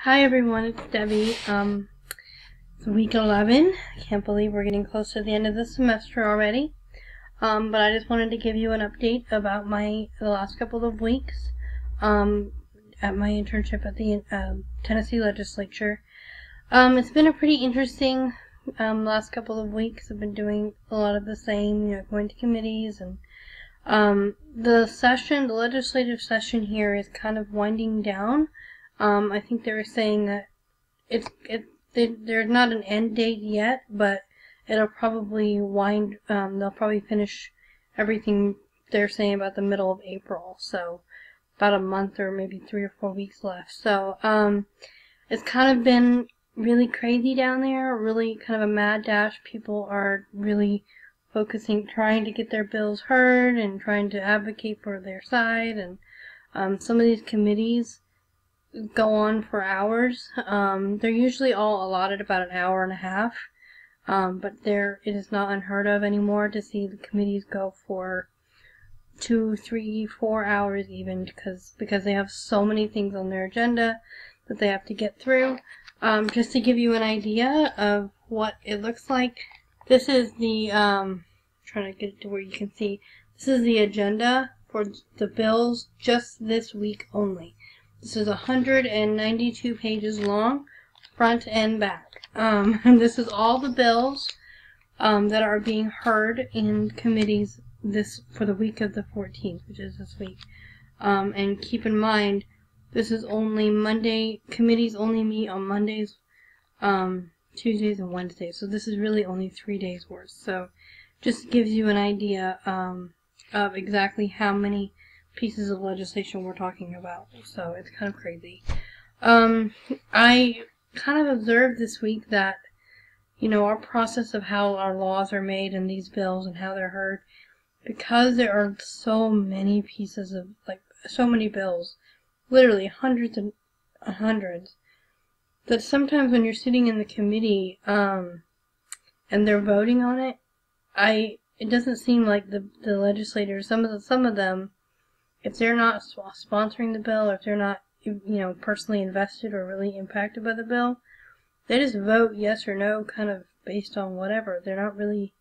Hi everyone, it's Debbie. It's week 11. I can't believe we're getting close to the end of the semester already. But I just wanted to give you an update about the last couple of weeks at my internship at the Tennessee legislature. It's been a pretty interesting last couple of weeks. I've been doing a lot of the same, going to committees, and the legislative session here is kind of winding down. I think they were saying that there's not an end date yet, but it'll probably they'll probably finish everything they're saying about the middle of April, so about a month or maybe 3 or 4 weeks left. So it's kind of been really crazy down there, really kind of a mad dash. People are really trying to get their bills heard and trying to advocate for their side, and some of these committees go on for hours. They're usually all allotted about an hour and a half, but it is not unheard of anymore to see the committees go for 2, 3, 4 hours even, because they have so many things on their agenda that they have to get through. Just to give you an idea of what it looks like, this is the trying to get it to where you can see. This is the agenda for the bills just this week only. This is 192 pages long, front and back. And this is all the bills that are being heard in committees for the week of the 14th, which is this week. And keep in mind, this is only Monday. Committees only meet on Mondays, Tuesdays, and Wednesdays. So this is really only 3 days worth. So just gives you an idea of exactly how many pieces of legislation we're talking about. So it's kind of crazy. I kind of observed this week that, our process of how our laws are made and these bills and how they're heard, because there are so many pieces of, so many bills, literally hundreds and hundreds, that sometimes when you're sitting in the committee and they're voting on it, it doesn't seem like the legislators, some of them, if they're not sponsoring the bill, or if they're not, personally invested or really impacted by the bill, they just vote yes or no kind of based on whatever. They don't really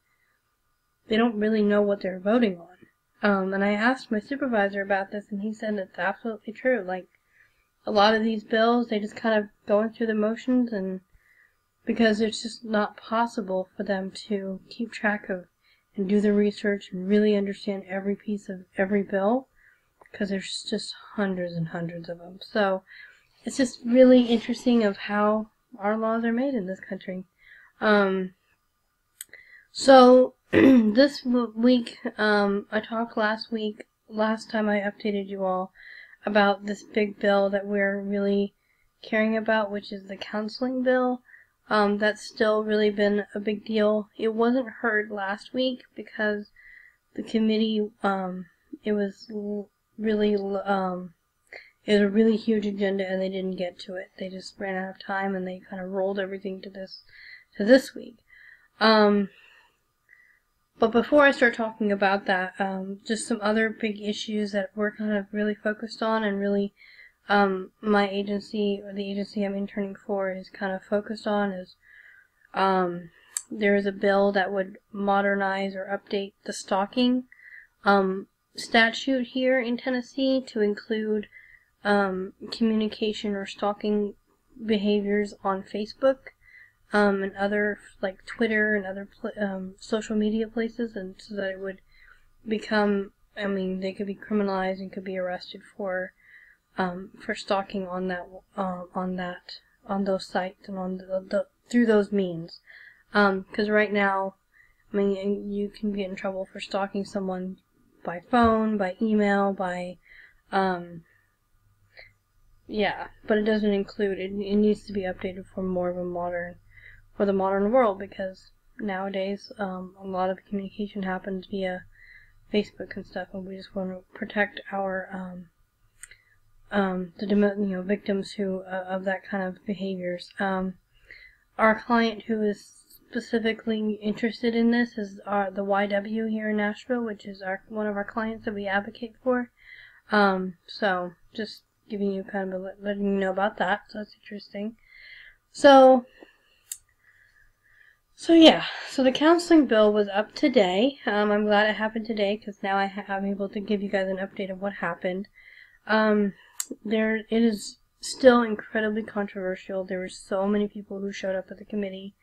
know what they're voting on. And I asked my supervisor about this, and he said it's absolutely true. Like, a lot of these bills, they just kind of going through the motions, and because it's just not possible for them to keep track of and do the research and really understand every piece of every bill, because there's just hundreds and hundreds of them. So it's just really interesting of how our laws are made in this country. So this week, I talked last time I updated you all about this big bill that we're really caring about, which is the counseling bill. That's still really been a big deal. It wasn't heard last week because the committee, it was a really huge agenda, and they didn't get to it. They just ran out of time, and they kind of rolled everything to this week. But before I start talking about that, just some other big issues that we're kind of really focused on, and really my agency, or the agency I'm interning for, is kind of focused on, is there is a bill that would modernize or update the stalking statute here in Tennessee to include communication or stalking behaviors on Facebook and other, like Twitter and other social media places, and so that it would become, they could be criminalized and could be arrested for stalking on those sites and on through those means. Because right now, you can get in trouble for stalking someone by phone, by email, by but it doesn't include it. It needs to be updated for more of the modern world, because nowadays a lot of communication happens via Facebook and stuff, and we just want to protect our victims of that kind of behaviors. Our client who is specifically interested in this is the YW here in Nashville, which is one of our clients that we advocate for. So just giving you kind of letting you know about that. So that's interesting. So yeah, so the counseling bill was up today. I'm glad it happened today because now I'm able to give you guys an update of what happened. It is still incredibly controversial. There were so many people who showed up at the committee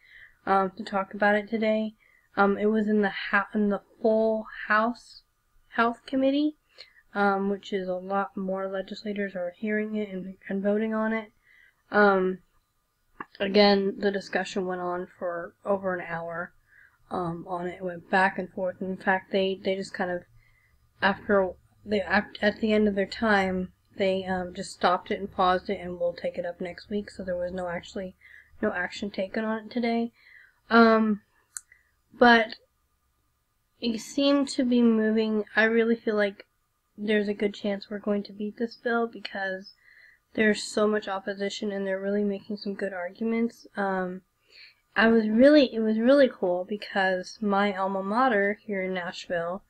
to talk about it today. It was in the full House Health Committee, which is a lot more legislators are hearing it and voting on it. Again, the discussion went on for over an hour on it. It went back and forth. And in fact, they just kind of, at the end of their time, they just stopped it and paused it, and we'll take it up next week. So there was no action taken on it today. But it seemed to be moving. I really feel like there's a good chance we're going to beat this bill because there's so much opposition and they're really making some good arguments. It was really cool because my alma mater here in Nashville,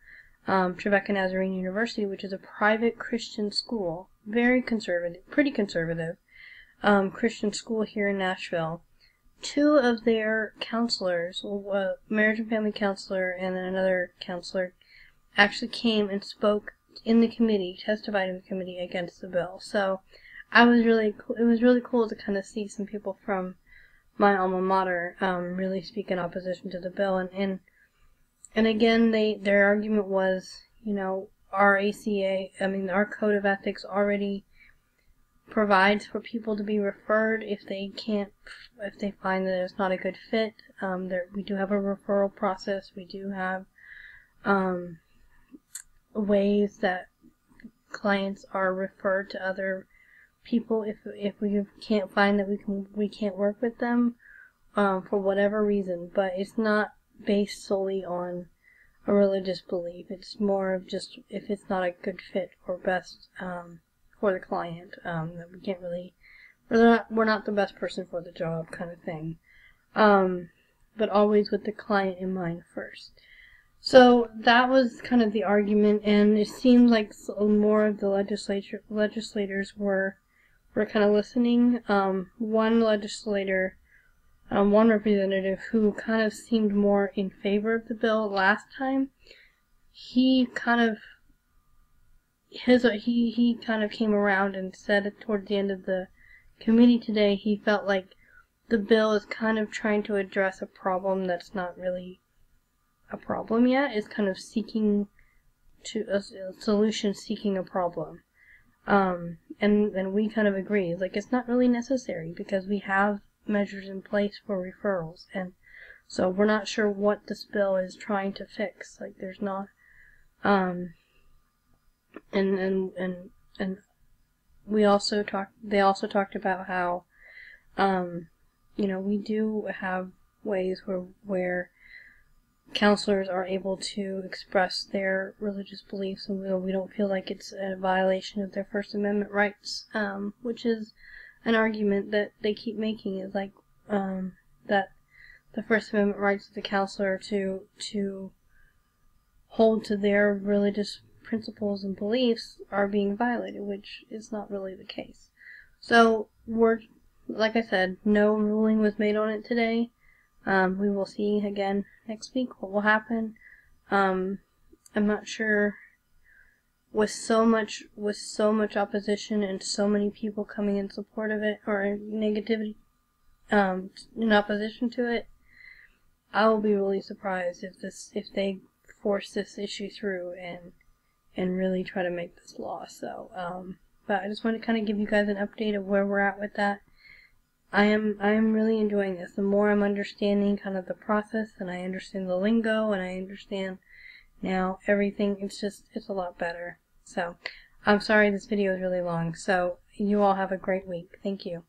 Trevecca Nazarene University, which is a private Christian school, very conservative, pretty conservative, Christian school here in Nashville. Two of their counselors, marriage and family counselor and then another counselor, actually came and spoke in the committee, testified in the committee against the bill. So it was really cool to kind of see some people from my alma mater really speak in opposition to the bill. And again, their argument was, our our code of ethics already provides for people to be referred if they find that it's not a good fit. We do have a referral process. We do have ways that clients are referred to other people if we can't find that we can't work with them for whatever reason. But it's not based solely on a religious belief. It's more of just if it's not a good fit or best for the client, that we can't really, we're not the best person for the job kind of thing. But always with the client in mind first. So that was kind of the argument, and it seemed like more of the legislators were kind of listening. One representative who kind of seemed more in favor of the bill last time, he kind of came around and said toward the end of the committee today he felt like the bill is kind of trying to address a problem that's not really a problem yet. It's kind of seeking a solution, seeking a problem. And we kind of agree. Like, it's not really necessary because we have measures in place for referrals. And so we're not sure what this bill is trying to fix. Like, there's not, and they also talked about how, we do have ways where counselors are able to express their religious beliefs, and we don't feel like it's a violation of their First Amendment rights, which is an argument that they keep making, is like that the First Amendment rights of the counselor to hold to their religious principles and beliefs are being violated, which is not really the case. So like I said, no ruling was made on it today. We will see again next week what will happen. I'm not sure. With so much opposition and so many people coming in support of it or negativity in opposition to it, I will be really surprised if they force this issue through and really try to make this law. So, but I just want to kind of give you guys an update of where we're at with that. I am really enjoying this. The more I'm understanding kind of the process, and I understand the lingo, and I understand now everything, it's a lot better. So, I'm sorry this video is really long. So, you all have a great week. Thank you.